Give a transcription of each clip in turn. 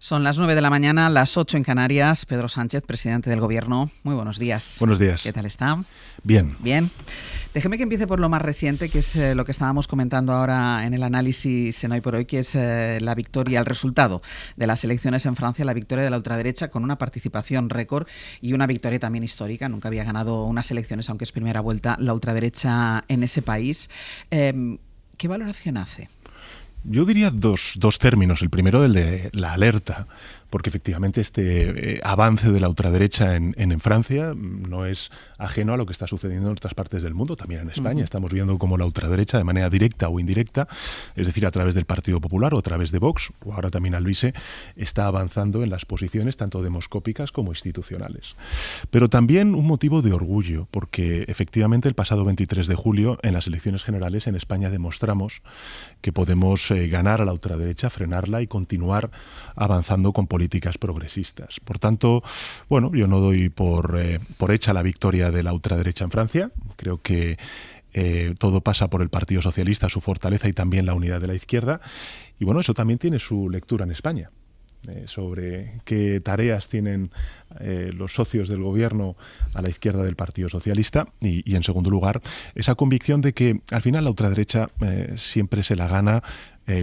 Son las 9 de la mañana, las 8 en Canarias. Pedro Sánchez, presidente del Gobierno. Muy buenos días. Buenos días. ¿Qué tal está? Bien. Bien. Déjeme que empiece por lo más reciente, que es lo que estábamos comentando ahora en el análisis en Hoy por Hoy, que es la victoria, el resultado de las elecciones en Francia, la victoria de la ultraderecha con una participación récord y una victoria también histórica. Nunca había ganado unas elecciones, aunque es primera vuelta, la ultraderecha en ese país. ¿Qué valoración hace? Yo diría dos términos. El primero, el de la alerta, porque efectivamente este avance de la ultraderecha en Francia no es ajeno a lo que está sucediendo en otras partes del mundo, también en España. Estamos viendo cómo la ultraderecha, de manera directa o indirecta, es decir, a través del Partido Popular o a través de Vox, o ahora también Alvise, está avanzando en las posiciones tanto demoscópicas como institucionales. Pero también un motivo de orgullo, porque efectivamente el pasado 23 de julio, en las elecciones generales en España, demostramos que podemos ganar a la ultraderecha, frenarla y continuar avanzando con políticas progresistas. Por tanto, bueno, yo no doy por hecha la victoria de la ultraderecha en Francia. Creo que todo pasa por el Partido Socialista, su fortaleza y también la unidad de la izquierda. Y bueno, eso también tiene su lectura en España. Sobre qué tareas tienen los socios del gobierno a la izquierda del Partido Socialista y en segundo lugar, esa convicción de que al final la ultraderecha siempre se la gana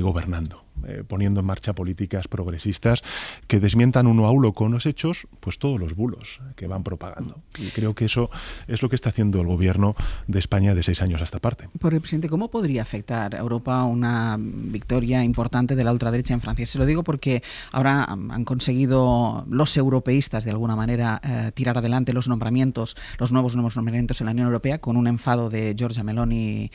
gobernando, poniendo en marcha políticas progresistas que desmientan uno a uno con los hechos, pues todos los bulos que van propagando. Y creo que eso es lo que está haciendo el gobierno de España de 6 años a esta parte. Por el presidente, ¿cómo podría afectar a Europa una victoria importante de la ultraderecha en Francia? Se lo digo porque ahora han conseguido los europeístas de alguna manera tirar adelante los nombramientos, los nuevos nombramientos en la Unión Europea con un enfado de Giorgia Meloni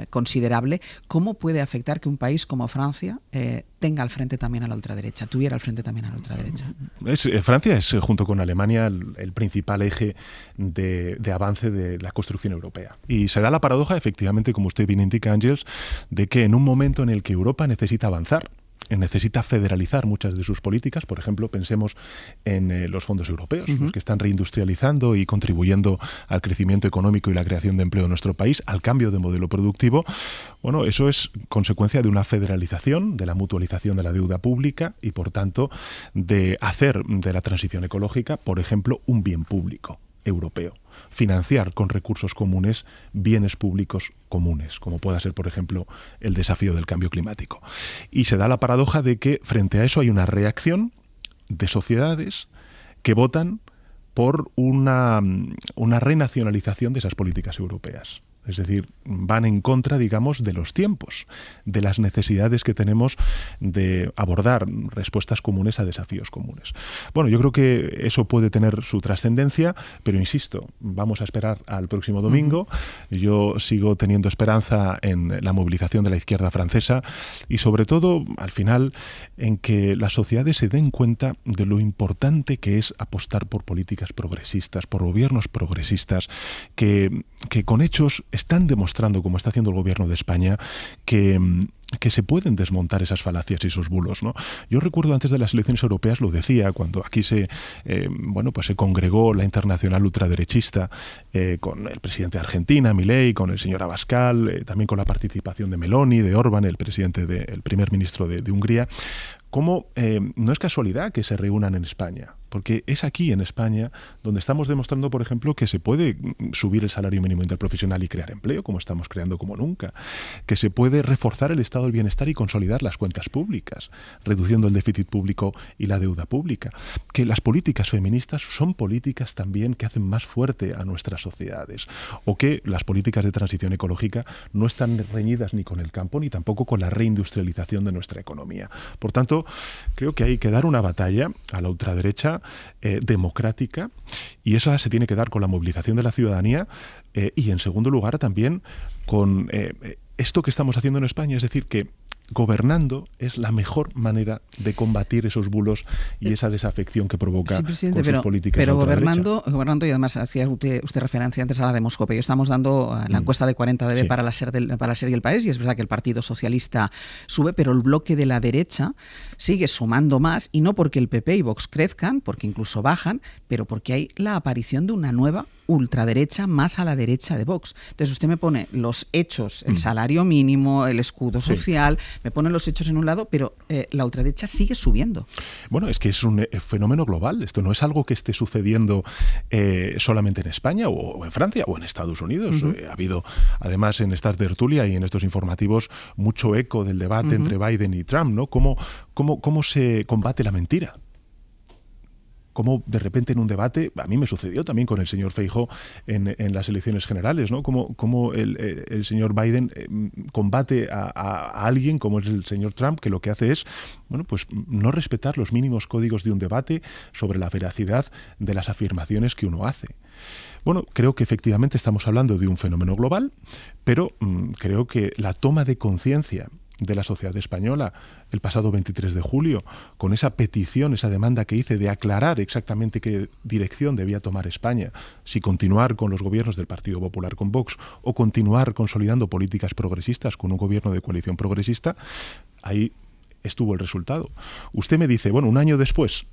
considerable. ¿Cómo puede afectar que un país como Francia tenga al frente también a la ultraderecha, tuviera al frente también a la ultraderecha? Francia es, junto con Alemania, el principal eje de avance de la construcción europea. Y se da la paradoja, efectivamente, como usted bien indica, Ángels, de que en un momento en el que Europa necesita avanzar, necesita federalizar muchas de sus políticas. Por ejemplo, pensemos en los fondos europeos, los que están reindustrializando y contribuyendo al crecimiento económico y la creación de empleo en nuestro país, al cambio de modelo productivo. Bueno, eso es consecuencia de una federalización, de la mutualización de la deuda pública y, por tanto, de hacer de la transición ecológica, por ejemplo, un bien público europeo. Financiar con recursos comunes bienes públicos comunes, como pueda ser, por ejemplo, el desafío del cambio climático. Y se da la paradoja de que frente a eso hay una reacción de sociedades que votan por una renacionalización de esas políticas europeas. Es decir, van en contra, digamos, de los tiempos, de las necesidades que tenemos de abordar respuestas comunes a desafíos comunes. Bueno, yo creo que eso puede tener su trascendencia, pero insisto, vamos a esperar al próximo domingo. Yo sigo teniendo esperanza en la movilización de la izquierda francesa y sobre todo, al final, en que las sociedades se den cuenta de lo importante que es apostar por políticas progresistas, por gobiernos progresistas, que con hechos están demostrando, como está haciendo el gobierno de España, que se pueden desmontar esas falacias y esos bulos, ¿no? Yo recuerdo antes de las elecciones europeas, lo decía, cuando aquí se congregó la internacional ultraderechista con el presidente de Argentina, Milei, con el señor Abascal, también con la participación de Meloni, de Orbán, el primer ministro de Hungría, cómo no es casualidad que se reúnan en España, porque es aquí en España donde estamos demostrando, por ejemplo, que se puede subir el salario mínimo interprofesional y crear empleo, como estamos creando como nunca, que se puede reforzar el estado del bienestar y consolidar las cuentas públicas, reduciendo el déficit público y la deuda pública, que las políticas feministas son políticas también que hacen más fuerte a nuestras sociedades, o que las políticas de transición ecológica no están reñidas ni con el campo ni tampoco con la reindustrialización de nuestra economía. Por tanto, creo que hay que dar una batalla a la ultraderecha democrática, y eso se tiene que dar con la movilización de la ciudadanía y, en segundo lugar, también con esto que estamos haciendo en España, es decir, que gobernando es la mejor manera de combatir esos bulos y esa desafección que provoca con sus políticas. Pero gobernando, y además hacía usted referencia antes a la demoscopia. Estamos dando la encuesta de 40 para la SER y El País, y es verdad que el Partido Socialista sube, pero el bloque de la derecha sigue sumando más, y no porque el PP y Vox crezcan, porque incluso bajan, pero porque hay la aparición de una nueva ultraderecha más a la derecha de Vox. Entonces usted me pone los hechos, el salario mínimo, el escudo social, me ponen los hechos en un lado, pero la ultraderecha sigue subiendo. Bueno, es que es un fenómeno global. Esto no es algo que esté sucediendo solamente en España o en Francia o en Estados Unidos. Ha habido, además, en esta tertulia y en estos informativos, mucho eco del debate entre Biden y Trump, ¿no? ¿Cómo se combate la mentira? Cómo de repente en un debate, a mí me sucedió también con el señor Feijóo en las elecciones generales, ¿no? Cómo el señor Biden combate a alguien como es el señor Trump, que lo que hace es, bueno, pues no respetar los mínimos códigos de un debate sobre la veracidad de las afirmaciones que uno hace. Bueno, creo que efectivamente estamos hablando de un fenómeno global, pero creo que la toma de conciencia de la sociedad española el pasado 23 de julio, con esa petición, esa demanda que hice de aclarar exactamente qué dirección debía tomar España, si continuar con los gobiernos del Partido Popular con Vox o continuar consolidando políticas progresistas con un gobierno de coalición progresista, ahí estuvo el resultado. Usted me dice, bueno, un año después,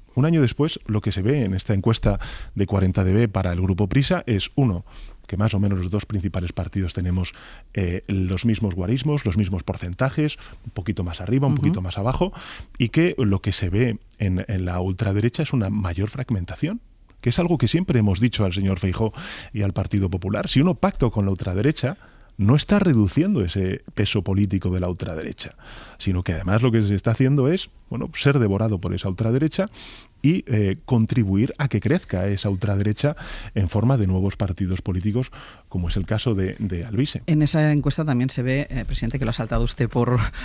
lo que se ve en esta encuesta de 40DB para el Grupo Prisa es, uno, que más o menos los dos principales partidos tenemos los mismos guarismos, los mismos porcentajes, un poquito más arriba, un poquito más abajo, y que lo que se ve en la ultraderecha es una mayor fragmentación, que es algo que siempre hemos dicho al señor Feijóo y al Partido Popular. Si uno pacta con la ultraderecha, no está reduciendo ese peso político de la ultraderecha, sino que además lo que se está haciendo es, bueno, ser devorado por esa ultraderecha y contribuir a que crezca esa ultraderecha en forma de nuevos partidos políticos, como es el caso de Alvise. En esa encuesta también se ve, presidente, que lo ha saltado usted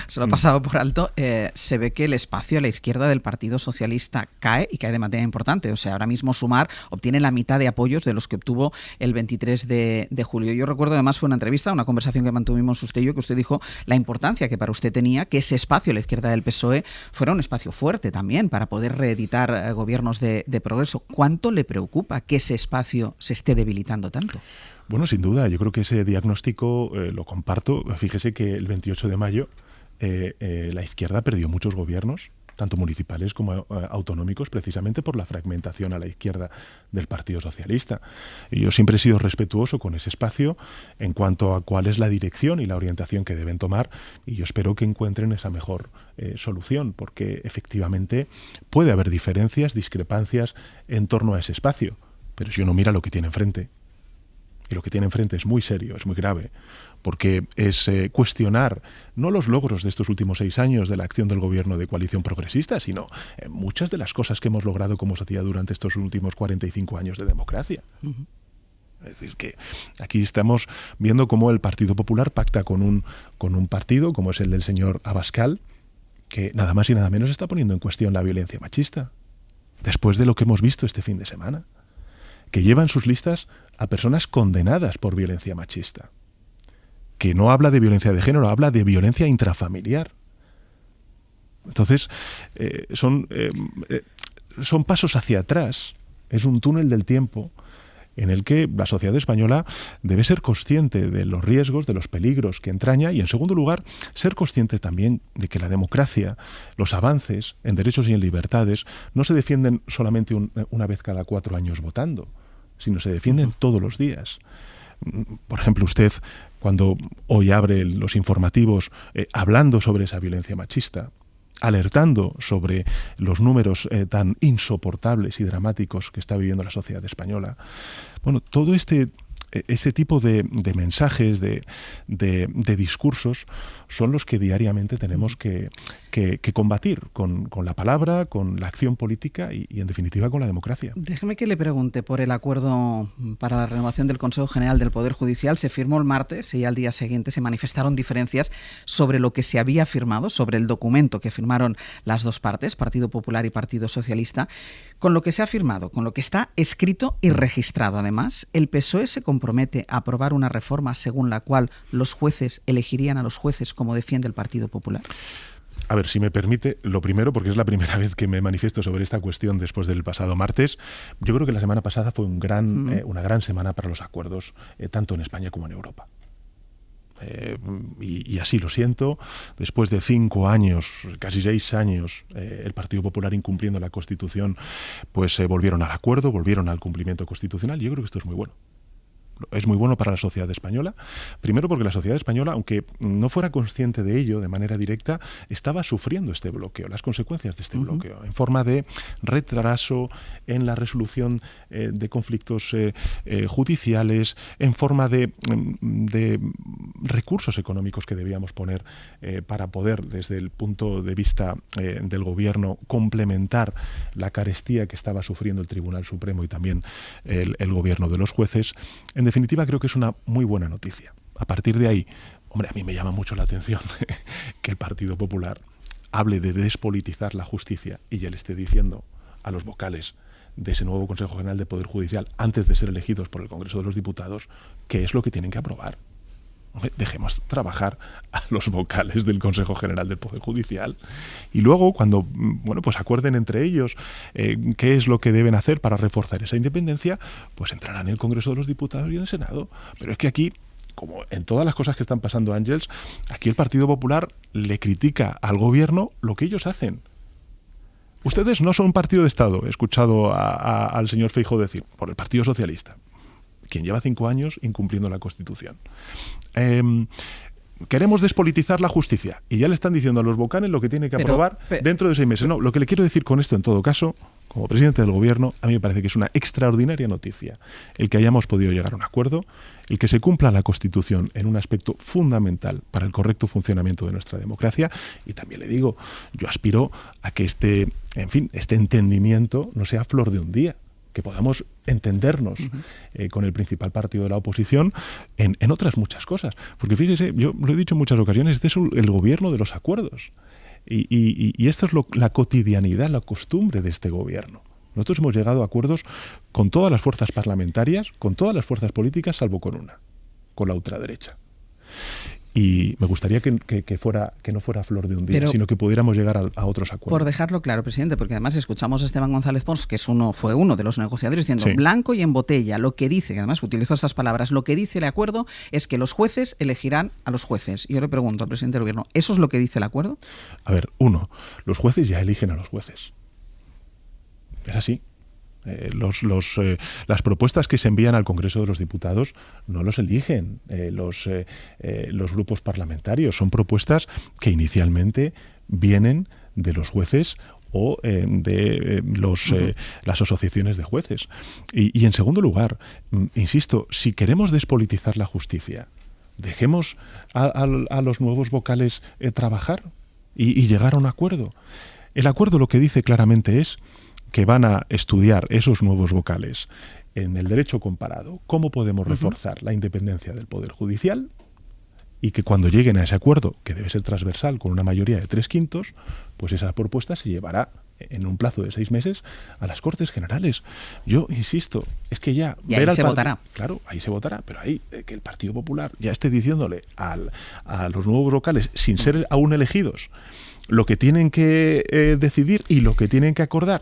se lo ha pasado por alto, se ve que el espacio a la izquierda del Partido Socialista cae y cae de manera importante. O sea, ahora mismo Sumar obtiene la mitad de apoyos de los que obtuvo el 23 de julio. Yo recuerdo, además, fue una entrevista, una conversación que mantuvimos usted y yo, que usted dijo la importancia que para usted tenía que ese espacio a la izquierda del PSOE fuera un espacio fuerte también para poder reeditar gobiernos de progreso. ¿Cuánto le preocupa que ese espacio se esté debilitando tanto? Bueno, sin duda, yo creo que ese diagnóstico lo comparto. Fíjese que el 28 de mayo la izquierda perdió muchos gobiernos, tanto municipales como autonómicos, precisamente por la fragmentación a la izquierda del Partido Socialista. Y yo siempre he sido respetuoso con ese espacio en cuanto a cuál es la dirección y la orientación que deben tomar, y yo espero que encuentren esa mejor solución, porque efectivamente puede haber diferencias, discrepancias en torno a ese espacio, pero si uno mira lo que tiene enfrente, y lo que tiene enfrente es muy serio, es muy grave, porque es cuestionar no los logros de estos últimos 6 años de la acción del gobierno de coalición progresista, sino muchas de las cosas que hemos logrado como sociedad durante estos últimos 45 años de democracia. Es decir, que aquí estamos viendo cómo el Partido Popular pacta con un partido, como es el del señor Abascal, que nada más y nada menos está poniendo en cuestión la violencia machista, después de lo que hemos visto este fin de semana, que lleva en sus listas a personas condenadas por violencia machista, que no habla de violencia de género, habla de violencia intrafamiliar. Entonces, son pasos hacia atrás, es un túnel del tiempo en el que la sociedad española debe ser consciente de los riesgos, de los peligros que entraña y, en segundo lugar, ser consciente también de que la democracia, los avances en derechos y en libertades no se defienden solamente una vez cada 4 años votando, sino se defienden todos los días. Por ejemplo, usted, cuando hoy abre los informativos hablando sobre esa violencia machista, alertando sobre los números tan insoportables y dramáticos que está viviendo la sociedad española. Bueno, todo este tipo de mensajes, de discursos, son los que diariamente tenemos que combatir con la palabra, con la acción política y, en definitiva, con la democracia. Déjeme que le pregunte por el acuerdo para la renovación del Consejo General del Poder Judicial. Se firmó el martes y al día siguiente se manifestaron diferencias sobre lo que se había firmado, sobre el documento que firmaron las dos partes, Partido Popular y Partido Socialista. Con lo que se ha firmado, con lo que está escrito y registrado, además, el PSOE se compromete a aprobar una reforma según la cual los jueces elegirían a los jueces como defiende el Partido Popular. A ver, si me permite, lo primero, porque es la primera vez que me manifiesto sobre esta cuestión después del pasado martes, yo creo que la semana pasada fue una gran semana para los acuerdos, tanto en España como en Europa. Y así lo siento, después de 5 años, casi 6 años, el Partido Popular incumpliendo la Constitución, pues volvieron al acuerdo, volvieron al cumplimiento constitucional, y yo creo que esto es muy bueno. es muy bueno para la sociedad española. Primero porque la sociedad española, aunque no fuera consciente de ello de manera directa, estaba sufriendo este bloqueo, las consecuencias de este bloqueo, en forma de retraso en la resolución de conflictos judiciales, en forma de recursos económicos que debíamos poner para poder, desde el punto de vista del gobierno, complementar la carestía que estaba sufriendo el Tribunal Supremo y también el gobierno de los jueces. En definitiva, creo que es una muy buena noticia. A partir de ahí, hombre, a mí me llama mucho la atención que el Partido Popular hable de despolitizar la justicia y ya le esté diciendo a los vocales de ese nuevo Consejo General de Poder Judicial, antes de ser elegidos por el Congreso de los Diputados, qué es lo que tienen que aprobar. Hombre, dejemos trabajar a los vocales del Consejo General del Poder Judicial y luego, cuando pues acuerden entre ellos qué es lo que deben hacer para reforzar esa independencia, pues entrarán en el Congreso de los Diputados y en el Senado. Pero es que aquí, como en todas las cosas que están pasando, Ángels, aquí el Partido Popular le critica al gobierno lo que ellos hacen. Ustedes no son un partido de Estado, he escuchado al señor Feijóo decir, por el Partido Socialista, quien lleva 5 años incumpliendo la Constitución. Queremos despolitizar la justicia y ya le están diciendo a los vocales lo que tiene que aprobar dentro de 6 meses. No, lo que le quiero decir con esto, en todo caso, como presidente del gobierno, a mí me parece que es una extraordinaria noticia el que hayamos podido llegar a un acuerdo, el que se cumpla la Constitución en un aspecto fundamental para el correcto funcionamiento de nuestra democracia. Y también le digo, yo aspiro a que este entendimiento no sea flor de un día, que podamos entendernos con el principal partido de la oposición en otras muchas cosas. Porque fíjese, yo lo he dicho en muchas ocasiones, este es el gobierno de los acuerdos. Y esto es la cotidianidad, la costumbre de este gobierno. Nosotros hemos llegado a acuerdos con todas las fuerzas parlamentarias, con todas las fuerzas políticas, salvo con una, con la ultraderecha. Y me gustaría que no fuera flor de un día, sino que pudiéramos llegar a otros acuerdos. Por dejarlo claro, presidente, porque además escuchamos a Esteban González Pons, que fue uno de los negociadores, diciendo blanco y en botella. Lo que dice, que además utilizó estas palabras, lo que dice el acuerdo es que los jueces elegirán a los jueces. Y yo le pregunto al presidente del gobierno, ¿eso es lo que dice el acuerdo? A ver, los jueces ya eligen a los jueces. Es así. Las propuestas que se envían al Congreso de los Diputados no los eligen los grupos parlamentarios. Son propuestas que inicialmente vienen de los jueces o de las asociaciones de jueces. Y en segundo lugar, insisto, si queremos despolitizar la justicia, dejemos a los nuevos vocales trabajar y llegar a un acuerdo. El acuerdo lo que dice claramente es que van a estudiar esos nuevos vocales en el derecho comparado, cómo podemos reforzar la independencia del Poder Judicial, y que cuando lleguen a ese acuerdo, que debe ser transversal con una mayoría de 3/5, pues esa propuesta se llevará en un plazo de 6 meses a las Cortes Generales. Yo insisto, es que ya... Y ahí se votará. Claro, ahí se votará, pero ahí que el Partido Popular ya esté diciéndole a los nuevos vocales, sin ser aún elegidos, lo que tienen que decidir y lo que tienen que acordar,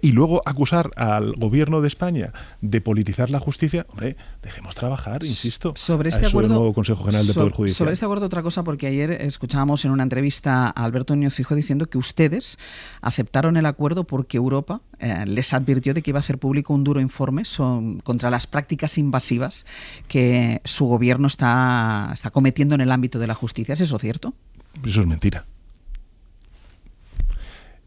y luego acusar al gobierno de España de politizar la justicia, hombre, dejemos trabajar, insisto, sobre este acuerdo, nuevo Consejo General de Poder Judicial. Sobre este acuerdo, otra cosa, porque ayer escuchábamos en una entrevista a Alberto Núñez Feijóo diciendo que ustedes aceptaron el acuerdo porque Europa les advirtió de que iba a hacer público un duro informe contra las prácticas invasivas que su gobierno está cometiendo en el ámbito de la justicia. ¿Es eso cierto? Eso es mentira.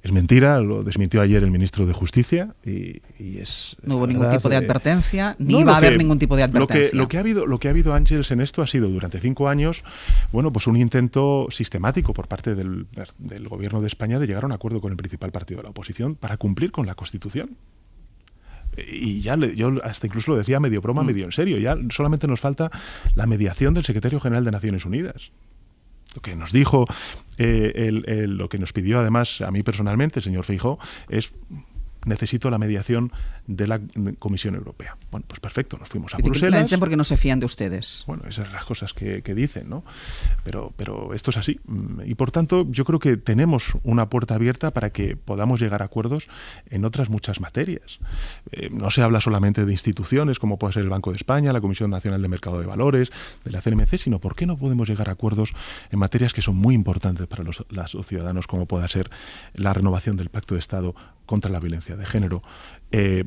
Es mentira, lo desmintió ayer el ministro de Justicia y es... No hubo ningún tipo de advertencia, ni va a haber ningún tipo de advertencia. Lo que ha habido, Ángels, en esto ha sido durante 5 años, pues un intento sistemático por parte del gobierno de España de llegar a un acuerdo con el principal partido de la oposición para cumplir con la Constitución. Y ya yo hasta incluso lo decía medio broma, medio en serio, ya solamente nos falta la mediación del secretario general de Naciones Unidas. Lo que nos dijo, lo que nos pidió además a mí personalmente el señor Feijóo es: necesito la mediación de la Comisión Europea. Bueno, pues perfecto, nos fuimos a Bruselas. La dicen porque no se fían de ustedes. Bueno, esas son las cosas que dicen, ¿no? Pero esto es así. Y por tanto, yo creo que tenemos una puerta abierta para que podamos llegar a acuerdos en otras muchas materias. No se habla solamente de instituciones como puede ser el Banco de España, la Comisión Nacional de Mercado de Valores, de la CNMC, sino ¿por qué no podemos llegar a acuerdos en materias que son muy importantes para los ciudadanos, como pueda ser la renovación del Pacto de Estado contra la violencia violencia de género,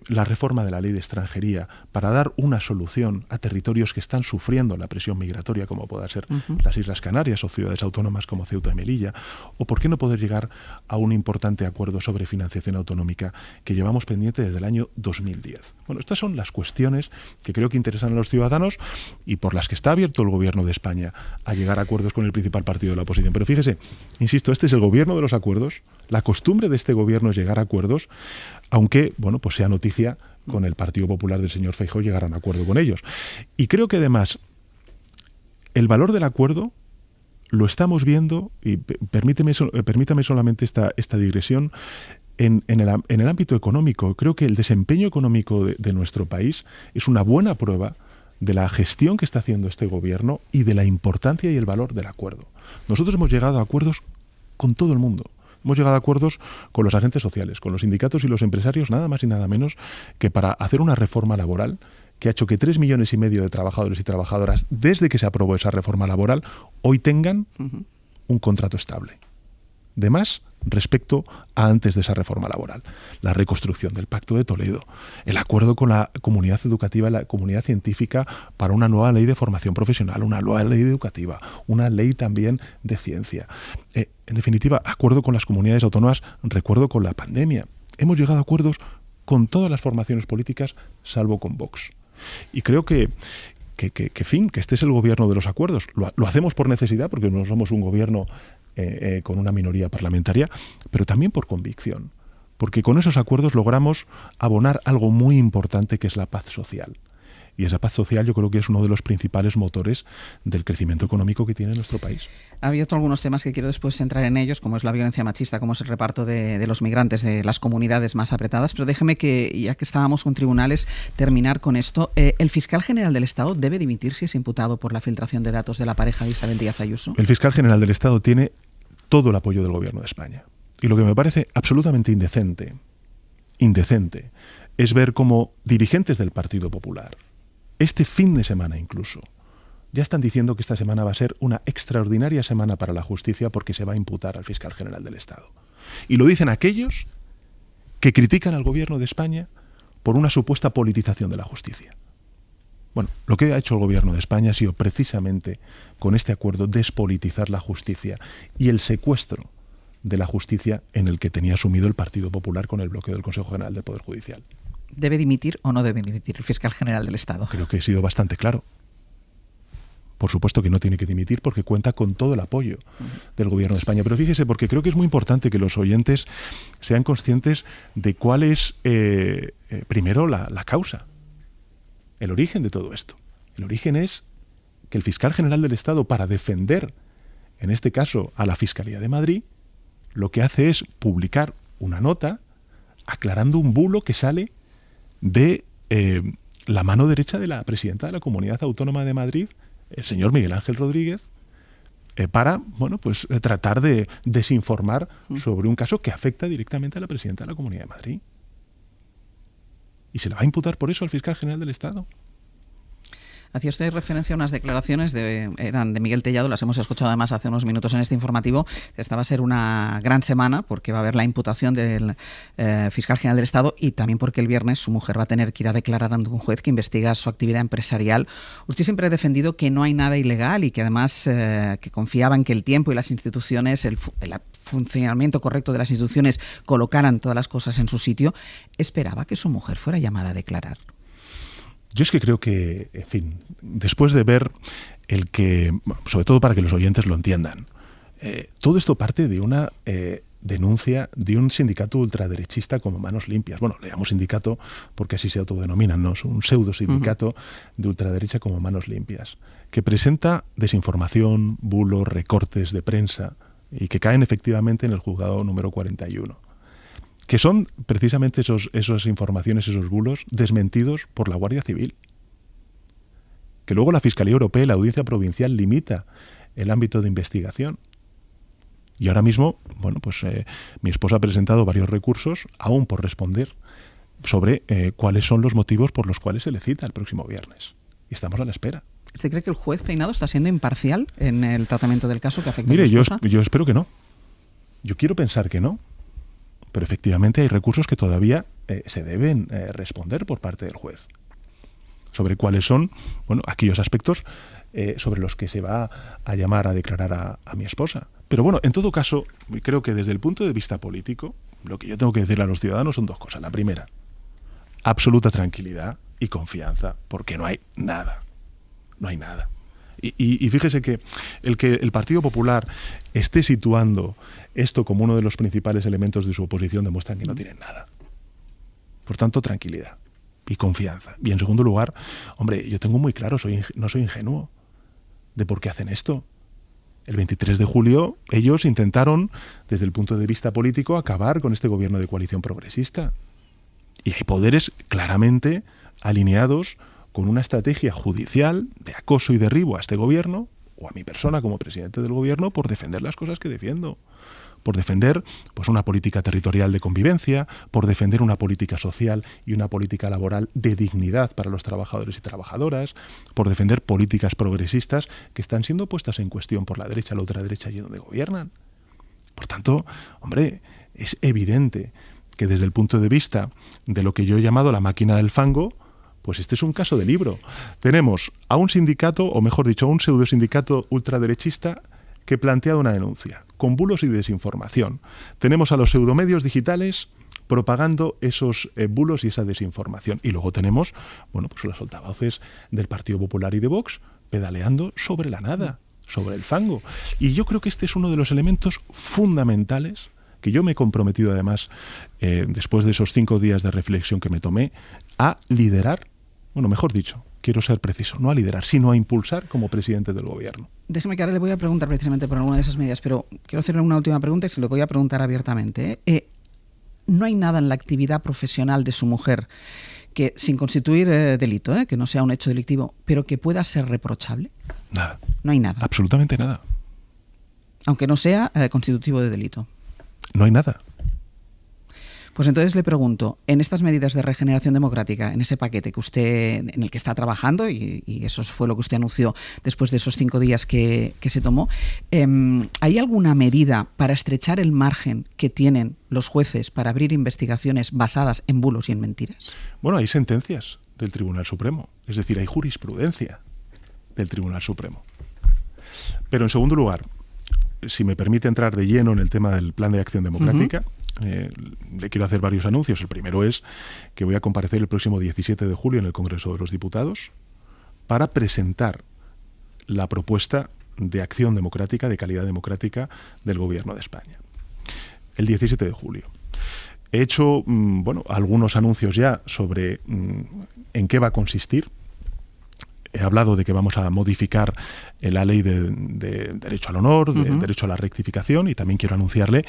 la reforma de la ley de extranjería, para dar una solución a territorios que están sufriendo la presión migratoria, como puedan ser las Islas Canarias o ciudades autónomas como Ceuta y Melilla, o por qué no poder llegar a un importante acuerdo sobre financiación autonómica que llevamos pendiente desde el año 2010. Bueno, estas son las cuestiones que creo que interesan a los ciudadanos y por las que está abierto el Gobierno de España a llegar a acuerdos con el principal partido de la oposición. Pero fíjese, insisto, este es el gobierno de los acuerdos. La costumbre de este gobierno es llegar a acuerdos, aunque, bueno, pues sea noticia con el Partido Popular del señor Feijóo llegar a un acuerdo con ellos. Y creo que además el valor del acuerdo lo estamos viendo, y permítame solamente esta digresión, en el ámbito económico. Creo que el desempeño económico de nuestro país es una buena prueba de la gestión que está haciendo este gobierno y de la importancia y el valor del acuerdo. Nosotros hemos llegado a acuerdos con todo el mundo. Hemos llegado a acuerdos con los agentes sociales, con los sindicatos y los empresarios, nada más y nada menos que para hacer una reforma laboral que ha hecho que 3,5 millones de trabajadores y trabajadoras, desde que se aprobó esa reforma laboral, hoy tengan un contrato estable. De más respecto a antes de esa reforma laboral. La reconstrucción del Pacto de Toledo, el acuerdo con la comunidad educativa y la comunidad científica para una nueva ley de formación profesional, una nueva ley educativa, una ley también de ciencia. En definitiva, acuerdo con las comunidades autónomas, recuerdo con la pandemia. Hemos llegado a acuerdos con todas las formaciones políticas, salvo con Vox. Y creo que este es el gobierno de los acuerdos. Lo hacemos por necesidad, porque no somos un gobierno con una minoría parlamentaria, pero también por convicción, porque con esos acuerdos logramos abonar algo muy importante, que es la paz social. Y esa paz social yo creo que es uno de los principales motores del crecimiento económico que tiene nuestro país. Ha habido algunos temas que quiero después entrar en ellos, como es la violencia machista, como es el reparto de los migrantes de las comunidades más apretadas, pero déjeme que, ya que estábamos con tribunales, terminar con esto. ¿El fiscal general del Estado debe dimitir si es imputado por la filtración de datos de la pareja de Isabel Díaz Ayuso? El fiscal general del Estado tiene todo el apoyo del Gobierno de España. Y lo que me parece absolutamente indecente, es ver cómo dirigentes del Partido Popular, este fin de semana incluso, ya están diciendo que esta semana va a ser una extraordinaria semana para la justicia porque se va a imputar al fiscal general del Estado. Y lo dicen aquellos que critican al Gobierno de España por una supuesta politización de la justicia. Bueno, lo que ha hecho el Gobierno de España ha sido precisamente, con este acuerdo, despolitizar la justicia y el secuestro de la justicia en el que tenía sumido el Partido Popular con el bloqueo del Consejo General del Poder Judicial. ¿Debe dimitir o no debe dimitir el fiscal general del Estado? Creo que he sido bastante claro. Por supuesto que no tiene que dimitir porque cuenta con todo el apoyo del Gobierno de España. Pero fíjese, porque creo que es muy importante que los oyentes sean conscientes de cuál es, primero, la causa. El origen de todo esto. El origen es que el fiscal general del Estado, para defender, en este caso, a la Fiscalía de Madrid, lo que hace es publicar una nota aclarando un bulo que sale de la mano derecha de la presidenta de la Comunidad Autónoma de Madrid, el señor Miguel Ángel Rodríguez, para tratar de desinformar sobre un caso que afecta directamente a la presidenta de la Comunidad de Madrid. ¿Y se le va a imputar por eso al fiscal general del Estado? Hacía usted referencia a unas declaraciones eran de Miguel Tellado, las hemos escuchado además hace unos minutos en este informativo. Esta va a ser una gran semana porque va a haber la imputación del fiscal general del Estado y también porque el viernes su mujer va a tener que ir a declarar ante un juez que investiga su actividad empresarial. Usted siempre ha defendido que no hay nada ilegal y que además que confiaba en que el tiempo y las instituciones, el funcionamiento correcto de las instituciones colocaran todas las cosas en su sitio. ¿Esperaba que su mujer fuera llamada a declarar? Yo es que creo que, en fin, después de ver sobre todo para que los oyentes lo entiendan, todo esto parte de una denuncia de un sindicato ultraderechista como Manos Limpias. Bueno, le llamo sindicato porque así se autodenominan, ¿no? Es un pseudo sindicato de ultraderecha como Manos Limpias, que presenta desinformación, bulos, recortes de prensa y que caen efectivamente en el juzgado número 41. Que son precisamente esas informaciones, esos bulos, desmentidos por la Guardia Civil. Que luego la Fiscalía Europea y la Audiencia Provincial limita el ámbito de investigación. Y ahora mismo, mi esposa ha presentado varios recursos, aún por responder, sobre cuáles son los motivos por los cuales se le cita el próximo viernes. Y estamos a la espera. ¿Usted cree que el juez Peinado está siendo imparcial en el tratamiento del caso que afecta a su esposa? Yo espero que no. Yo quiero pensar que no. Pero efectivamente hay recursos que todavía se deben responder por parte del juez. Sobre cuáles son, bueno, aquellos aspectos sobre los que se va a llamar a declarar a mi esposa. Pero bueno, en todo caso, creo que desde el punto de vista político, lo que yo tengo que decirle a los ciudadanos son dos cosas. La primera, absoluta tranquilidad y confianza, porque no hay nada. No hay nada. Y fíjese que el Partido Popular esté situando esto como uno de los principales elementos de su oposición demuestra que no tienen nada. Por tanto, tranquilidad y confianza. Y en segundo lugar, hombre, yo tengo muy claro, no soy ingenuo de por qué hacen esto. El 23 de julio ellos intentaron, desde el punto de vista político, acabar con este gobierno de coalición progresista. Y hay poderes claramente alineados con una estrategia judicial de acoso y derribo a este gobierno, o a mi persona como presidente del gobierno, por defender las cosas que defiendo. Por defender pues, una política territorial de convivencia, por defender una política social y una política laboral de dignidad para los trabajadores y trabajadoras, por defender políticas progresistas que están siendo puestas en cuestión por la derecha, la ultraderecha y donde gobiernan. Por tanto, hombre, es evidente que desde el punto de vista de lo que yo he llamado la máquina del fango, pues este es un caso de libro. Tenemos a un sindicato, o mejor dicho, a un pseudosindicato ultraderechista que plantea una denuncia, con bulos y desinformación. Tenemos a los pseudomedios digitales propagando esos bulos y esa desinformación. Y luego tenemos, bueno, pues los altavoces del Partido Popular y de Vox pedaleando sobre la nada, sobre el fango. Y yo creo que este es uno de los elementos fundamentales que yo me he comprometido además, después de esos 5 días de reflexión que me tomé, a liderar, bueno, mejor dicho, quiero ser preciso, no a liderar, sino a impulsar como presidente del gobierno. Déjeme que ahora le voy a preguntar precisamente por alguna de esas medidas, pero quiero hacerle una última pregunta y se lo voy a preguntar abiertamente. ¿No hay nada en la actividad profesional de su mujer que, sin constituir delito, que no sea un hecho delictivo, pero que pueda ser reprochable? Nada. No hay nada. Absolutamente nada. Aunque no sea constitutivo de delito. No hay nada. Pues entonces le pregunto, en estas medidas de regeneración democrática, en ese paquete que usted, en el que está trabajando, y eso fue lo que usted anunció después de esos 5 días que se tomó, ¿hay alguna medida para estrechar el margen que tienen los jueces para abrir investigaciones basadas en bulos y en mentiras? Bueno, hay sentencias del Tribunal Supremo, es decir, hay jurisprudencia del Tribunal Supremo. Pero en segundo lugar, si me permite entrar de lleno en el tema del Plan de Acción Democrática, le quiero hacer varios anuncios. El primero es que voy a comparecer el próximo 17 de julio en el Congreso de los Diputados para presentar la propuesta de acción democrática, de calidad democrática del Gobierno de España. El 17 de julio. He hecho algunos anuncios ya sobre en qué va a consistir. He hablado de que vamos a modificar la ley de derecho al honor, de derecho a la rectificación, y también quiero anunciarle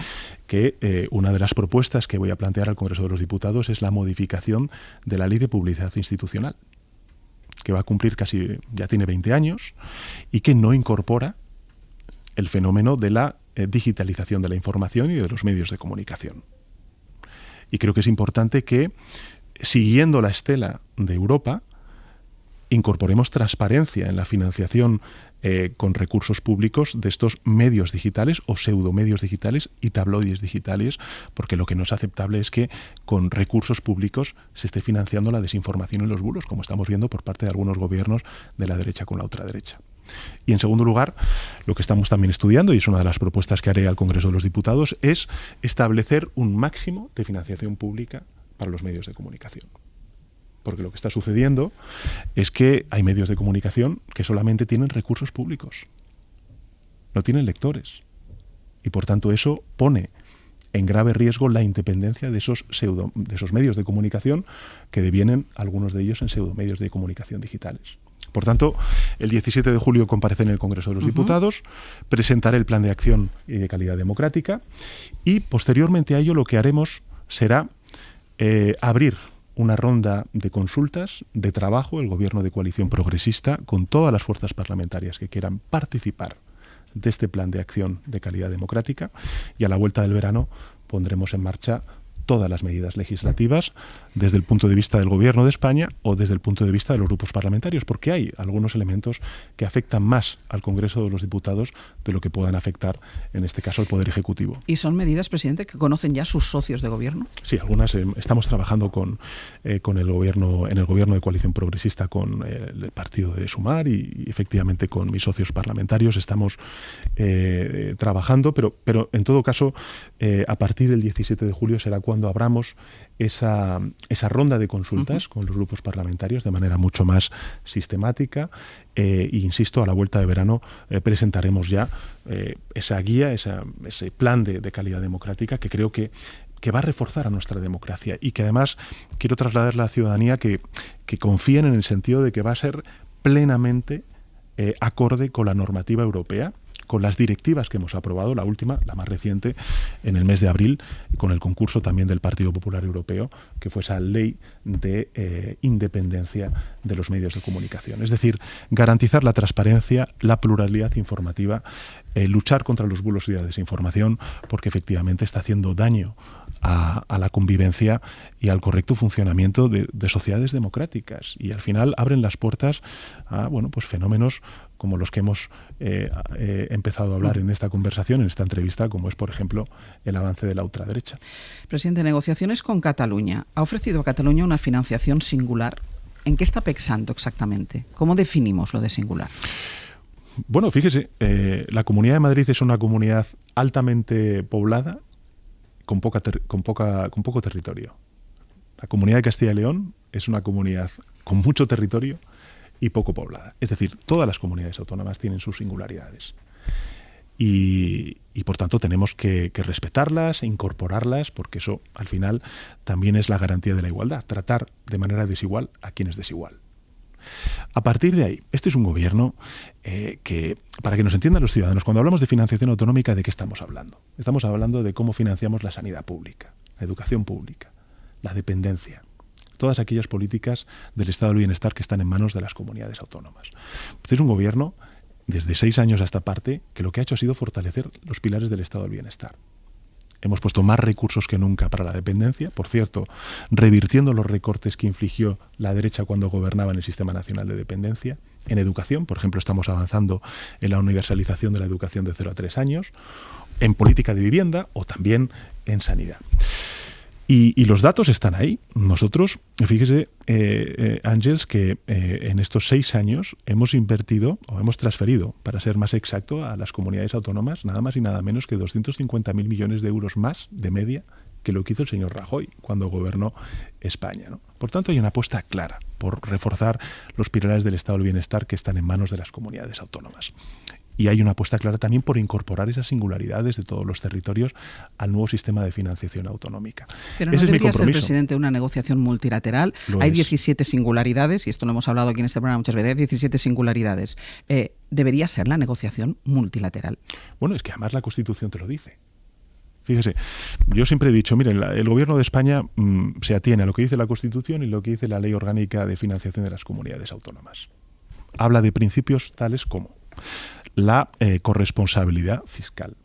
que una de las propuestas que voy a plantear al Congreso de los Diputados es la modificación de la ley de publicidad institucional, que va a cumplir ya tiene 20 años, y que no incorpora el fenómeno de la digitalización de la información y de los medios de comunicación. Y creo que es importante que, siguiendo la estela de Europa, incorporemos transparencia en la financiación con recursos públicos de estos medios digitales o pseudomedios digitales y tabloides digitales, porque lo que no es aceptable es que con recursos públicos se esté financiando la desinformación y los bulos, como estamos viendo por parte de algunos gobiernos de la derecha con la ultraderecha. Y en segundo lugar, lo que estamos también estudiando, y es una de las propuestas que haré al Congreso de los Diputados, es establecer un máximo de financiación pública para los medios de comunicación. Porque lo que está sucediendo es que hay medios de comunicación que solamente tienen recursos públicos, no tienen lectores. Y por tanto eso pone en grave riesgo la independencia de esos medios de comunicación que devienen, algunos de ellos, en pseudomedios de comunicación digitales. Por tanto, el 17 de julio compareceré en el Congreso de los Diputados, presentaré el Plan de Acción y de Calidad Democrática, y posteriormente a ello lo que haremos será abrir una ronda de consultas, de trabajo, el Gobierno de coalición progresista, con todas las fuerzas parlamentarias que quieran participar de este plan de acción de calidad democrática, y a la vuelta del verano pondremos en marcha todas las medidas legislativas desde el punto de vista del Gobierno de España o desde el punto de vista de los grupos parlamentarios, porque hay algunos elementos que afectan más al Congreso de los Diputados de lo que puedan afectar, en este caso, al Poder Ejecutivo. ¿Y son medidas, presidente, que conocen ya sus socios de gobierno? Sí, algunas. Estamos trabajando con el gobierno, en el Gobierno de Coalición Progresista, con el partido de Sumar y efectivamente con mis socios parlamentarios estamos trabajando, pero en todo caso, a partir del 17 de julio será cuando abramos esa ronda de consultas con los grupos parlamentarios de manera mucho más sistemática e insisto, a la vuelta de verano presentaremos ya esa guía, ese plan de calidad democrática que creo que va a reforzar a nuestra democracia y que además quiero trasladarle a la ciudadanía que confíen en el sentido de que va a ser plenamente acorde con la normativa europea, con las directivas que hemos aprobado, la última, la más reciente, en el mes de abril, con el concurso también del Partido Popular Europeo, que fue esa ley de independencia de los medios de comunicación. Es decir, garantizar la transparencia, la pluralidad informativa, luchar contra los bulos y la desinformación, porque efectivamente está haciendo daño a la convivencia y al correcto funcionamiento de sociedades democráticas. Y al final abren las puertas a pues fenómenos como los que hemos empezado a hablar en esta conversación, en esta entrevista, como es, por ejemplo, el avance de la ultraderecha. Presidente, negociaciones con Cataluña. ¿Ha ofrecido a Cataluña una financiación singular? ¿En qué está pensando exactamente? ¿Cómo definimos lo de singular? Bueno, fíjese, la Comunidad de Madrid es una comunidad altamente poblada con poco territorio. La Comunidad de Castilla y León es una comunidad con mucho territorio y poco poblada. Es decir, todas las comunidades autónomas tienen sus singularidades. Y por tanto tenemos que respetarlas e incorporarlas, porque eso al final también es la garantía de la igualdad, tratar de manera desigual a quien es desigual. A partir de ahí, este es un gobierno que, para que nos entiendan los ciudadanos, cuando hablamos de financiación autonómica, ¿de qué estamos hablando? Estamos hablando de cómo financiamos la sanidad pública, la educación pública, la dependencia, todas aquellas políticas del estado del bienestar que están en manos de las comunidades autónomas. Este es un gobierno, desde 6 años a esta parte, que lo que ha hecho ha sido fortalecer los pilares del estado del bienestar. Hemos puesto más recursos que nunca para la dependencia, por cierto, revirtiendo los recortes que infligió la derecha cuando gobernaba en el Sistema Nacional de Dependencia. En educación, por ejemplo, estamos avanzando en la universalización de la educación de 0 a 3 años, en política de vivienda o también en sanidad. Y los datos están ahí. Nosotros, fíjese, Ángels, que en estos 6 años hemos invertido, o hemos transferido, para ser más exacto, a las comunidades autónomas nada más y nada menos que 250.000 millones de euros más de media que lo que hizo el señor Rajoy cuando gobernó España, ¿no? Por tanto, hay una apuesta clara por reforzar los pilares del estado del bienestar que están en manos de las comunidades autónomas. Y hay una apuesta clara también por incorporar esas singularidades de todos los territorios al nuevo sistema de financiación autonómica. Pero no debería ser, presidente, una negociación multilateral. Hay 17 singularidades, y esto lo hemos hablado aquí en este programa muchas veces, hay 17 singularidades. ¿Debería ser la negociación multilateral? Bueno, es que además la Constitución te lo dice. Fíjese, yo siempre he dicho, miren, el Gobierno de España se atiene a lo que dice la Constitución y lo que dice la Ley Orgánica de Financiación de las Comunidades Autónomas. Habla de principios tales como la corresponsabilidad fiscal,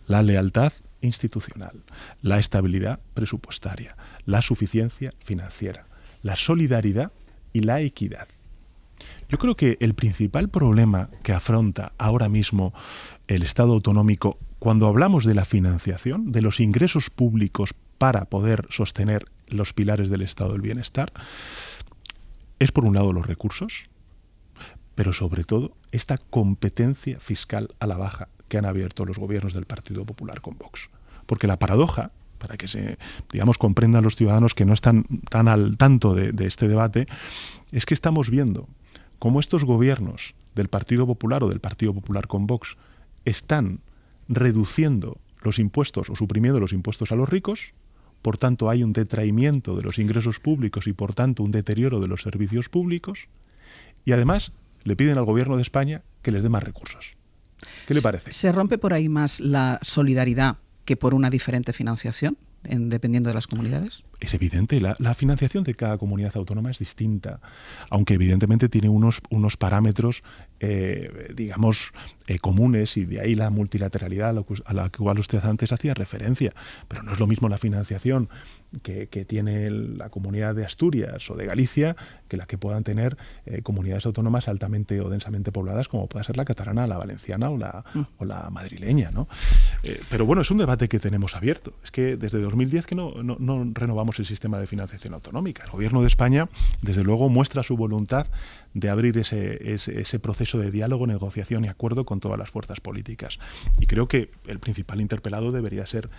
la lealtad institucional, la estabilidad presupuestaria, la suficiencia financiera, la solidaridad y la equidad. Yo creo que el principal problema que afronta ahora mismo el Estado autonómico cuando hablamos de la financiación, de los ingresos públicos para poder sostener los pilares del Estado del bienestar, es por un lado los recursos, pero sobre todo esta competencia fiscal a la baja que han abierto los gobiernos del Partido Popular con Vox. Porque la paradoja, para que comprendan los ciudadanos que no están tan al tanto de este debate, es que estamos viendo cómo estos gobiernos del Partido Popular o del Partido Popular con Vox están reduciendo los impuestos o suprimiendo los impuestos a los ricos, por tanto hay un detraimiento de los ingresos públicos y por tanto un deterioro de los servicios públicos, y además le piden al Gobierno de España que les dé más recursos. ¿Qué le parece? ¿Se rompe por ahí más la solidaridad que por una diferente financiación, dependiendo de las comunidades? es evidente. La financiación de cada comunidad autónoma es distinta, aunque evidentemente tiene unos parámetros, digamos, comunes, y de ahí la multilateralidad a la cual usted antes hacía referencia. Pero no es lo mismo la financiación que tiene la comunidad de Asturias o de Galicia que la que puedan tener comunidades autónomas altamente o densamente pobladas, como pueda ser la catalana, la valenciana o la madrileña, ¿no? Pero bueno, es un debate que tenemos abierto. Es que desde 2010 que no renovamos el sistema de financiación autonómica. El Gobierno de España, desde luego, muestra su voluntad de abrir ese proceso de diálogo, negociación y acuerdo con todas las fuerzas políticas. Y creo que el principal interpelado debería ser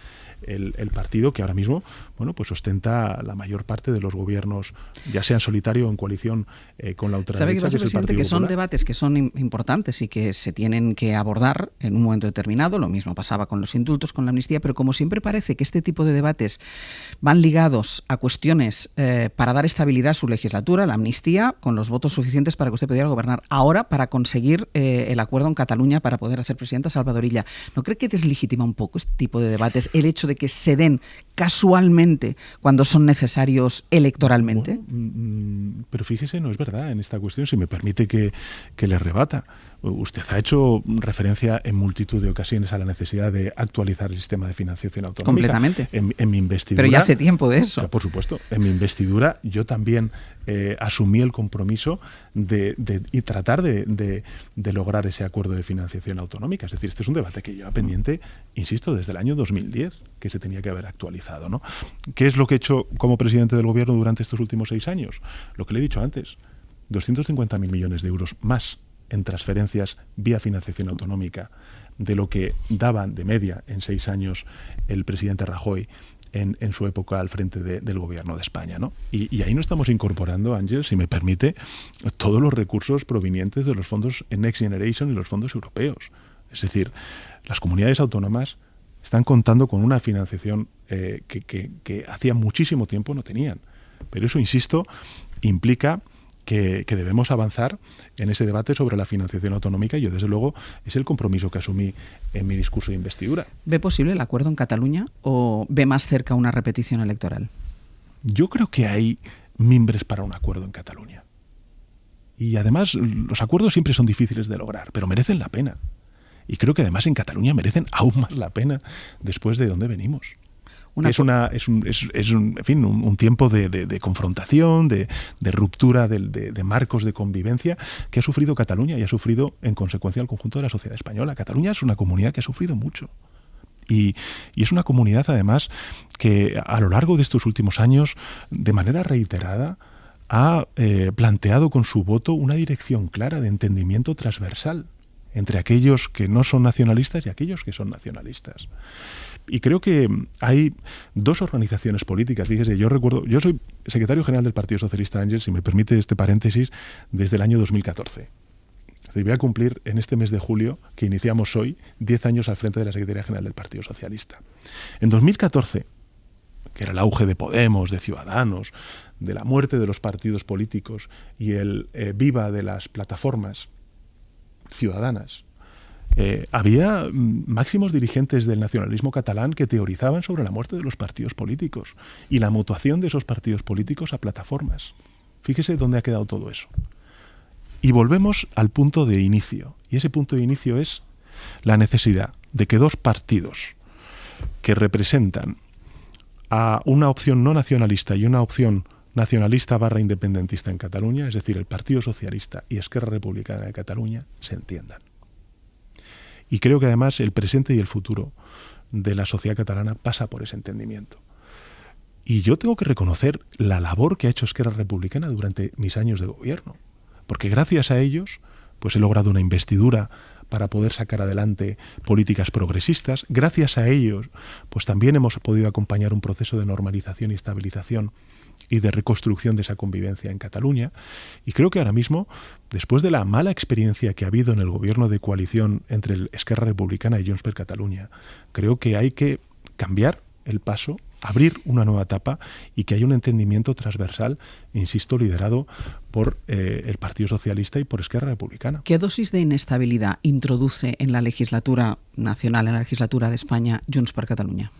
el partido que ahora mismo, bueno, pues ostenta la mayor parte de los gobiernos, ya sea en solitario o en coalición con la ultraderecha. ¿Sabe qué pasa, presidente? Que son debates que son importantes y que se tienen que abordar en un momento determinado. Lo mismo pasaba con los indultos, con la amnistía, pero como siempre parece que este tipo de debates van ligados a cuestiones para dar estabilidad a su legislatura, la amnistía, con los votos suficientes para que usted pudiera gobernar. Ahora, para conseguir el acuerdo en Cataluña para poder hacer presidenta a Salvador Illa. ¿No cree que deslegitima un poco este tipo de debates el hecho de que se den casualmente cuando son necesarios electoralmente? Bueno, pero fíjese, no es verdad en esta cuestión, si me permite que le rebata. Usted ha hecho referencia en multitud de ocasiones a la necesidad de actualizar el sistema de financiación autonómica. Completamente. En mi investidura... Pero ya hace tiempo de eso. Por supuesto. En mi investidura yo también asumí el compromiso de tratar de lograr ese acuerdo de financiación autonómica. Es decir, este es un debate que lleva pendiente, insisto, desde el año 2010, que se tenía que haber actualizado, ¿no? ¿Qué es lo que he hecho como presidente del Gobierno durante estos últimos 6 años? Lo que le he dicho antes, 250.000 millones de euros más en transferencias vía financiación autonómica de lo que daban de media en 6 años el presidente Rajoy en su época al frente del Gobierno de España, ¿no? Y ahí no estamos incorporando, Ángel, si me permite, todos los recursos provenientes de los fondos Next Generation y los fondos europeos. Es decir, las comunidades autónomas están contando con una financiación que hacía muchísimo tiempo no tenían. Pero eso, insisto, implica que debemos avanzar en ese debate sobre la financiación autonómica, y yo, desde luego, es el compromiso que asumí en mi discurso de investidura. ¿Ve posible el acuerdo en Cataluña o ve más cerca una repetición electoral? Yo creo que hay mimbres para un acuerdo en Cataluña. Y además, los acuerdos siempre son difíciles de lograr, pero merecen la pena. Y creo que además en Cataluña merecen aún más la pena después de donde venimos. Es un tiempo de confrontación, de ruptura de marcos de convivencia que ha sufrido Cataluña y ha sufrido en consecuencia el conjunto de la sociedad española. Cataluña es una comunidad que ha sufrido mucho. Y es una comunidad, además, que a lo largo de estos últimos años, de manera reiterada, ha planteado con su voto una dirección clara de entendimiento transversal entre aquellos que no son nacionalistas y aquellos que son nacionalistas. Y creo que hay 2 organizaciones políticas. Fíjese, yo soy secretario general del Partido Socialista, Ángel, si me permite este paréntesis, desde el año 2014. Voy a cumplir en este mes de julio, que iniciamos hoy, 10 años al frente de la Secretaría General del Partido Socialista. En 2014, que era el auge de Podemos, de Ciudadanos, de la muerte de los partidos políticos y el viva de las plataformas ciudadanas, había máximos dirigentes del nacionalismo catalán que teorizaban sobre la muerte de los partidos políticos y la mutuación de esos partidos políticos a plataformas. Fíjese dónde ha quedado todo eso. Y volvemos al punto de inicio. Y ese punto de inicio es la necesidad de que 2 partidos que representan a una opción no nacionalista y una opción nacionalista / independentista en Cataluña, es decir, el Partido Socialista y Esquerra Republicana de Cataluña, se entiendan. Y creo que además el presente y el futuro de la sociedad catalana pasa por ese entendimiento. Y yo tengo que reconocer la labor que ha hecho Esquerra Republicana durante mis años de gobierno, porque gracias a ellos pues he logrado una investidura para poder sacar adelante políticas progresistas. Gracias a ellos pues también hemos podido acompañar un proceso de normalización y estabilización y de reconstrucción de esa convivencia en Cataluña. Y creo que ahora mismo, después de la mala experiencia que ha habido en el gobierno de coalición entre el Esquerra Republicana y Junts per Catalunya, creo que hay que cambiar el paso, abrir una nueva etapa y que haya un entendimiento transversal, insisto, liderado por el Partido Socialista y por Esquerra Republicana. ¿Qué dosis de inestabilidad introduce en la legislatura nacional, en la legislatura de España, Junts per Catalunya?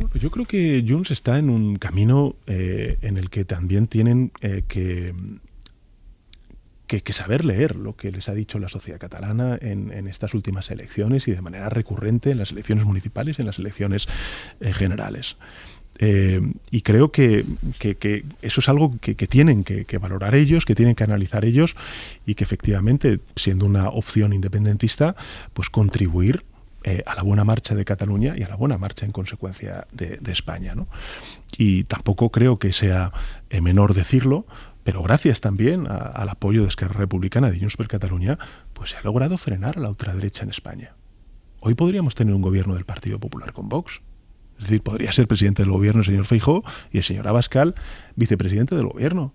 Bueno, yo creo que Junts está en un camino en el que también tienen que saber leer lo que les ha dicho la sociedad catalana en estas últimas elecciones y de manera recurrente en las elecciones municipales y en las elecciones generales. Y creo que eso es algo que tienen que valorar ellos, que tienen que analizar ellos y que efectivamente, siendo una opción independentista, pues contribuir a la buena marcha de Cataluña y a la buena marcha en consecuencia de España, ¿no? Y tampoco creo que sea menor decirlo, pero gracias también al apoyo de Esquerra Republicana, de Junts per Catalunya, pues se ha logrado frenar a la ultraderecha en España. Hoy podríamos tener un gobierno del Partido Popular con Vox. Es decir, podría ser presidente del gobierno el señor Feijóo y el señor Abascal vicepresidente del gobierno.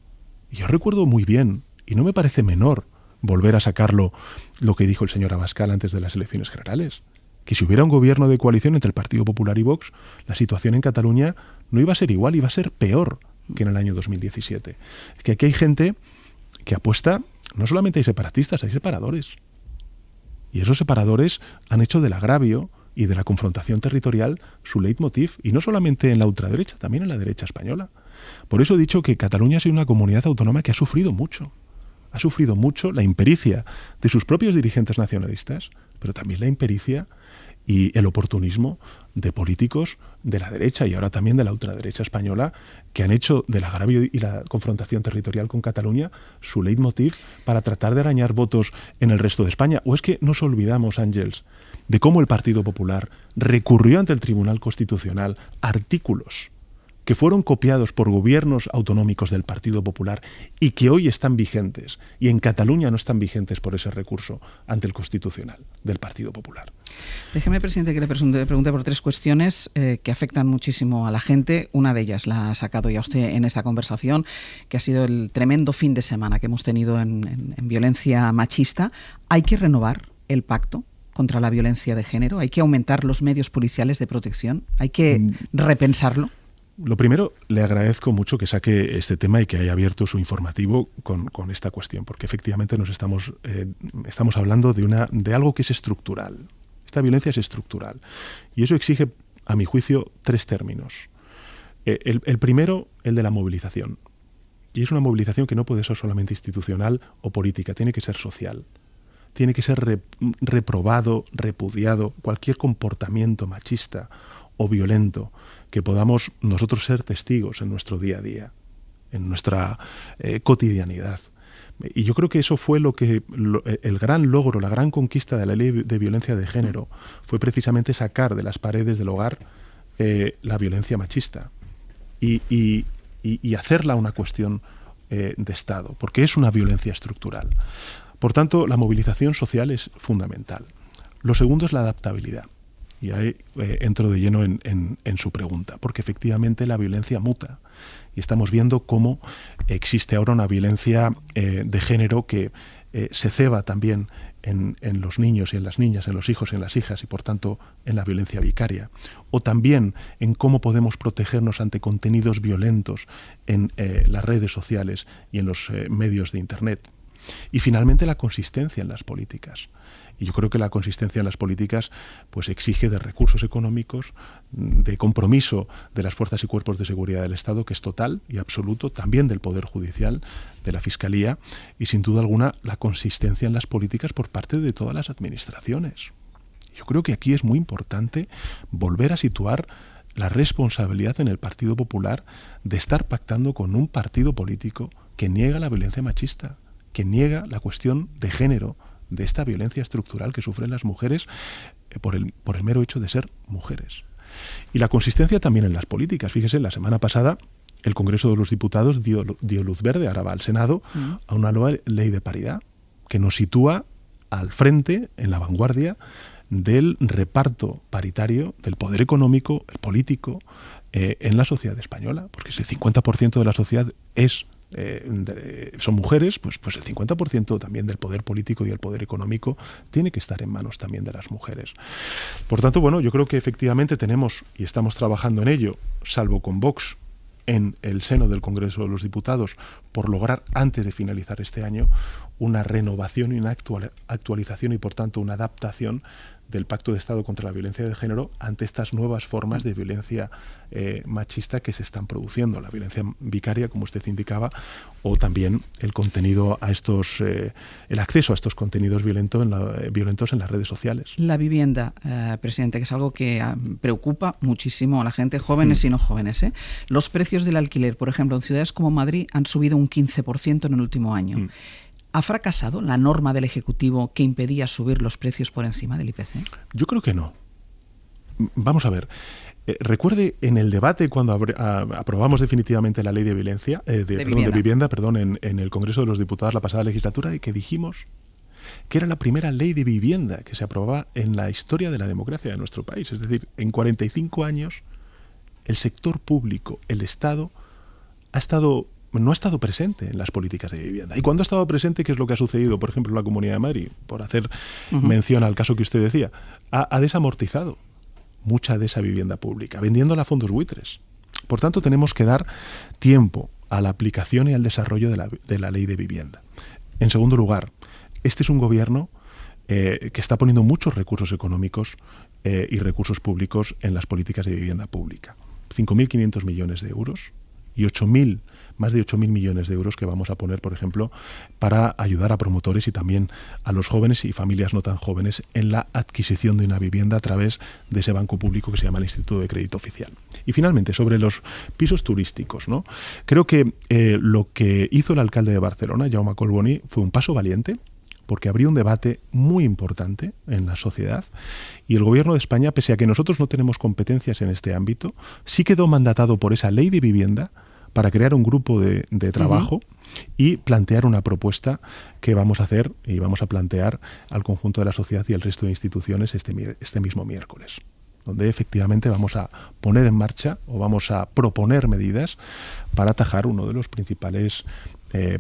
Y yo recuerdo muy bien, y no me parece menor volver a sacarlo lo que dijo el señor Abascal antes de las elecciones generales, que si hubiera un gobierno de coalición entre el Partido Popular y Vox, la situación en Cataluña no iba a ser igual, iba a ser peor que en el año 2017. Es que aquí hay gente que apuesta, no solamente hay separatistas, hay separadores. Y esos separadores han hecho del agravio y de la confrontación territorial su leitmotiv, y no solamente en la ultraderecha, también en la derecha española. Por eso he dicho que Cataluña ha sido una comunidad autónoma que ha sufrido mucho. Ha sufrido mucho la impericia de sus propios dirigentes nacionalistas, pero también la impericia y el oportunismo de políticos de la derecha y ahora también de la ultraderecha española, que han hecho del agravio y la confrontación territorial con Cataluña su leitmotiv para tratar de arañar votos en el resto de España. ¿O es que nos olvidamos, Ángels, de cómo el Partido Popular recurrió ante el Tribunal Constitucional artículos que fueron copiados por gobiernos autonómicos del Partido Popular y que hoy están vigentes, y en Cataluña no están vigentes por ese recurso ante el Constitucional del Partido Popular? Déjeme, presidente, que le pregunte por tres cuestiones que afectan muchísimo a la gente. Una de ellas la ha sacado ya usted en esta conversación, que ha sido el tremendo fin de semana que hemos tenido en violencia machista. ¿Hay que renovar el pacto contra la violencia de género? ¿Hay que aumentar los medios policiales de protección? ¿Hay que repensarlo? Lo primero, le agradezco mucho que saque este tema y que haya abierto su informativo con esta cuestión, porque efectivamente nos estamos hablando de algo que es estructural. Esta violencia es estructural. Y eso exige, a mi juicio, tres términos. El primero, el de la movilización. Y es una movilización que no puede ser solamente institucional o política, tiene que ser social. Tiene que ser reprobado, repudiado cualquier comportamiento machista o violento que podamos nosotros ser testigos en nuestro día a día, en nuestra cotidianidad. Y yo creo que eso fue el gran logro, la gran conquista de la ley de violencia de género, fue precisamente sacar de las paredes del hogar la violencia machista y hacerla una cuestión de Estado, porque es una violencia estructural. Por tanto, la movilización social es fundamental. Lo segundo es la adaptabilidad. Y ahí entro de lleno en su pregunta, porque efectivamente la violencia muta. Y estamos viendo cómo existe ahora una violencia de género que se ceba también en los niños y en las niñas, en los hijos y en las hijas, y por tanto en la violencia vicaria. O también en cómo podemos protegernos ante contenidos violentos en las redes sociales y en los medios de Internet. Y finalmente la consistencia en las políticas. Y yo creo que la consistencia en las políticas pues exige de recursos económicos, de compromiso de las fuerzas y cuerpos de seguridad del Estado, que es total y absoluto, también del Poder Judicial, de la Fiscalía, y sin duda alguna la consistencia en las políticas por parte de todas las administraciones. Yo creo que aquí es muy importante volver a situar la responsabilidad en el Partido Popular de estar pactando con un partido político que niega la violencia machista, que niega la cuestión de género, de esta violencia estructural que sufren las mujeres por el mero hecho de ser mujeres. Y la consistencia también en las políticas. Fíjese, la semana pasada el Congreso de los Diputados dio luz verde, ahora va al Senado, a una nueva ley de paridad que nos sitúa al frente, en la vanguardia, del reparto paritario del poder económico, el político, en la sociedad española. Porque si el 50% de la sociedad son mujeres, pues el 50% también del poder político y el poder económico tiene que estar en manos también de las mujeres. Por tanto, bueno, yo creo que efectivamente tenemos, y estamos trabajando en ello, salvo con Vox, en el seno del Congreso de los Diputados, por lograr antes de finalizar este año una renovación y una actualización y, por tanto, una adaptación del Pacto de Estado contra la Violencia de Género ante estas nuevas formas de violencia machista que se están produciendo, la violencia vicaria, como usted indicaba, o también el contenido a estos, el acceso a estos contenidos violentos en las redes sociales. La vivienda, presidente, que es algo que preocupa muchísimo a la gente, jóvenes y no jóvenes. Los precios del alquiler, por ejemplo, en ciudades como Madrid han subido un 15% en el último año. ¿Ha fracasado la norma del Ejecutivo que impedía subir los precios por encima del IPC? Yo creo que no. Vamos a ver. Recuerde en el debate cuando aprobamos definitivamente la ley de vivienda en el Congreso de los Diputados la pasada legislatura, de que dijimos que era la primera ley de vivienda que se aprobaba en la historia de la democracia de nuestro país. Es decir, en 45 años el sector público, el Estado, no ha estado presente en las políticas de vivienda. Y cuando ha estado presente, ¿qué es lo que ha sucedido? Por ejemplo, en la Comunidad de Madrid, por hacer mención al caso que usted decía, ha desamortizado mucha de esa vivienda pública, vendiéndola a fondos buitres. Por tanto, tenemos que dar tiempo a la aplicación y al desarrollo de la ley de vivienda. En segundo lugar, este es un gobierno que está poniendo muchos recursos económicos y recursos públicos en las políticas de vivienda pública. 5.500 millones de euros y más de 8.000 millones de euros que vamos a poner, por ejemplo, para ayudar a promotores y también a los jóvenes y familias no tan jóvenes en la adquisición de una vivienda a través de ese banco público que se llama el Instituto de Crédito Oficial. Y finalmente, sobre los pisos turísticos, ¿no? Creo que lo que hizo el alcalde de Barcelona, Jaume Collboni, fue un paso valiente, porque abrió un debate muy importante en la sociedad, y el Gobierno de España, pese a que nosotros no tenemos competencias en este ámbito, sí quedó mandatado por esa ley de vivienda para crear un grupo de trabajo y plantear una propuesta que vamos a hacer y vamos a plantear al conjunto de la sociedad y al resto de instituciones este mismo miércoles, donde efectivamente vamos a poner en marcha o vamos a proponer medidas para atajar uno de los principales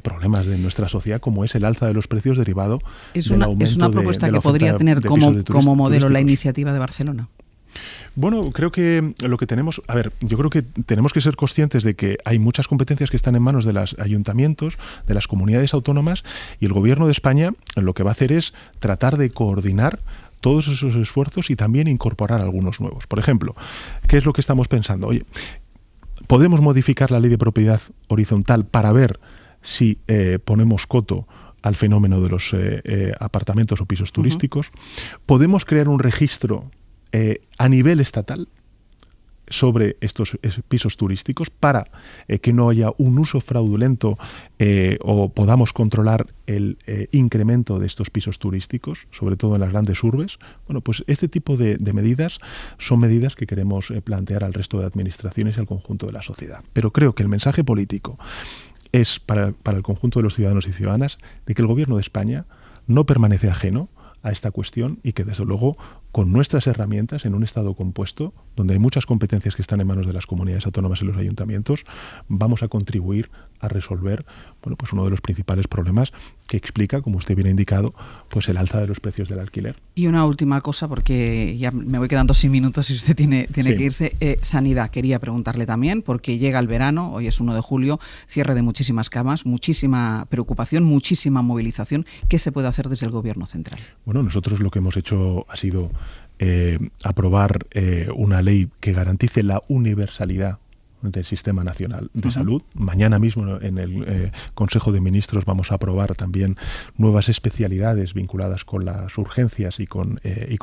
problemas de nuestra sociedad, como es el alza de los precios derivado del aumento es una propuesta que podría tener como modelo la iniciativa de Barcelona. Bueno, creo que lo que tenemos... A ver, yo creo que tenemos que ser conscientes de que hay muchas competencias que están en manos de los ayuntamientos, de las comunidades autónomas, y el Gobierno de España lo que va a hacer es tratar de coordinar todos esos esfuerzos y también incorporar algunos nuevos. Por ejemplo, ¿qué es lo que estamos pensando? Oye, ¿podemos modificar la ley de propiedad horizontal para ver si ponemos coto al fenómeno de los apartamentos o pisos turísticos? ¿Podemos crear un registro a nivel estatal sobre estos pisos turísticos para que no haya un uso fraudulento o podamos controlar el incremento de estos pisos turísticos, sobre todo en las grandes urbes? Bueno, pues este tipo de medidas son medidas que queremos plantear al resto de administraciones y al conjunto de la sociedad. Pero creo que el mensaje político es para el conjunto de los ciudadanos y ciudadanas de que el Gobierno de España no permanece ajeno a esta cuestión y que, desde luego, con nuestras herramientas, en un Estado compuesto, donde hay muchas competencias que están en manos de las comunidades autónomas y los ayuntamientos, vamos a contribuir a resolver pues uno de los principales problemas que explica, como usted bien ha indicado, pues el alza de los precios del alquiler. Y una última cosa, porque ya me voy quedando sin minutos y usted tiene que irse. Sanidad, quería preguntarle también, porque llega el verano, hoy es 1 de julio, cierre de muchísimas camas, muchísima preocupación, muchísima movilización. ¿Qué se puede hacer desde el Gobierno central? Bueno, nosotros lo que hemos hecho ha sido aprobar una ley que garantice la universalidad del Sistema Nacional de Salud. Mañana mismo en el Consejo de Ministros vamos a aprobar también nuevas especialidades vinculadas con las urgencias y con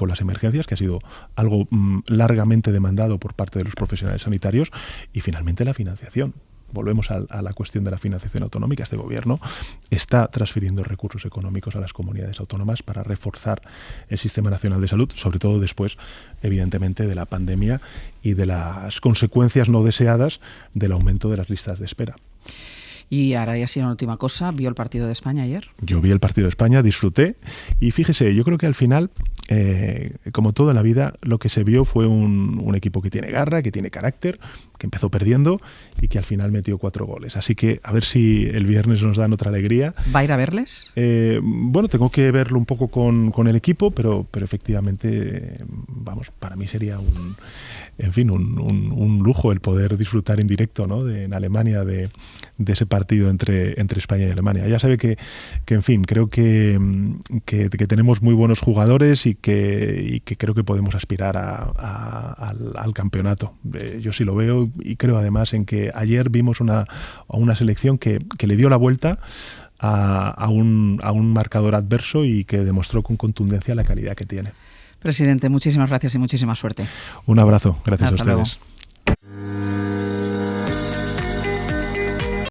las emergencias, que ha sido algo largamente demandado por parte de los profesionales sanitarios. Y finalmente la financiación. Volvemos a la cuestión de la financiación autonómica. Este Gobierno está transfiriendo recursos económicos a las comunidades autónomas para reforzar el Sistema Nacional de Salud, sobre todo después, evidentemente, de la pandemia y de las consecuencias no deseadas del aumento de las listas de espera. Y ahora ya sí, una última cosa, ¿vio el partido de España ayer? Yo vi el partido de España, disfruté, y fíjese, yo creo que al final, como todo en la vida, lo que se vio fue un equipo que tiene garra, que tiene carácter, que empezó perdiendo y que al final metió 4 goles. Así que a ver si el viernes nos dan otra alegría. ¿Va a ir a verles? Bueno, tengo que verlo un poco con el equipo, pero efectivamente, vamos, para mí sería un lujo el poder disfrutar en directo, ¿no? En Alemania de ese partido partido entre España y Alemania. Ya sabe que en fin, creo que tenemos muy buenos jugadores y que creo que podemos aspirar al campeonato. Yo sí lo veo y creo además en que ayer vimos a una selección que le dio la vuelta a un marcador adverso y que demostró con contundencia la calidad que tiene. Presidente, muchísimas gracias y muchísima suerte. Un abrazo, gracias Hasta a ustedes. Luego.